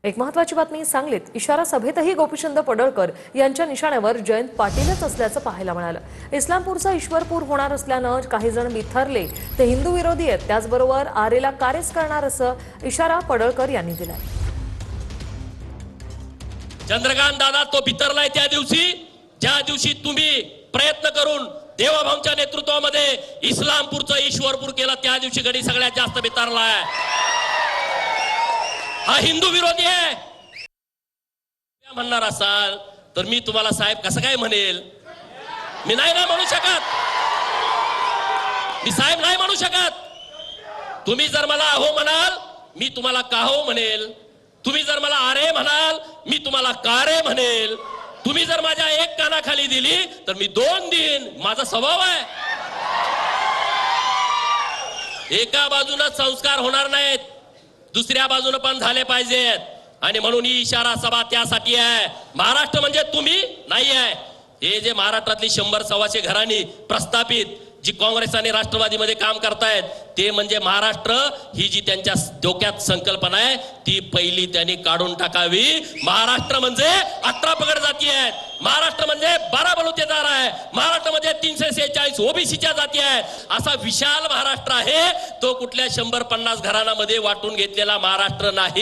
एक महत्त्वाची बातमी सांगलीत इशारा सभेतही गोपीचंद पडळकर यांच्या निशाण्यावर जयंत पाटीलच असल्याचं पाहायला मिळालं। इस्लामपूरचा ईश्वरपूर होणार असल्यानं काही जण बिथरले ते हिंदू विरोधी आहेत, त्याचबरोबर आरेला कार्यच करणार असं इशारा पडळकर यांनी दिलाय। चंद्रकांत दादा तो बिथरलाय त्या दिवशी ज्या दिवशी तुम्ही प्रयत्न करून देवाभाऊंच्या नेतृत्वामध्ये इस्लामपूरचा ईश्वरपूर केला, त्या दिवशी गडी सगळ्यात जास्त बिथरलाय। हा हिंदू विरोधी आहे म्हणणार असाल तर मी तुम्हाला साहेब कसं काय म्हणेल? मी नाही ना म्हणू शकत, मी साहेब नाही म्हणू शकत। तुम्ही जर मला अहो म्हणाल मी तुम्हाला काहो म्हणेल, तुम्ही जर मला आरे म्हणाल मी तुम्हाला कारे म्हणेल, तुम्ही जर माझ्या एक कानाखाली दिली तर मी दोन देईन, माझा स्वभाव आहे। एका बाजूने संस्कार होणार नाहीत, दुसऱ्या बाजूने पण झाले पाहिजेत। आणि म्हणून ही इशारा सभा त्यासाठी आहे। महाराष्ट्र म्हणजे तुम्ही नाही आहे। हे जे महाराष्ट्रातली 100-125 घरांनी प्रस्थापित जी काँग्रेस आणि राष्ट्रवादीमध्ये काम करतायत ते म्हणजे महाराष्ट्र ही जी त्यांच्या डोक्यात संकल्पना आहे ती पहिली त्यांनी काढून टाकावी। महाराष्ट्र म्हणजे 18 पगड जाती आहेत, महाराष्ट्र म्हणजे 12 बलुतेदार आहे, महाराष्ट्र म्हणजे 346 ओबीसीच्या जाती आहेत। असा विशाल महाराष्ट्र आहे, तो कुठल्या 100-50 घरांमध्ये वाटून घेतलेला महाराष्ट्र नाही।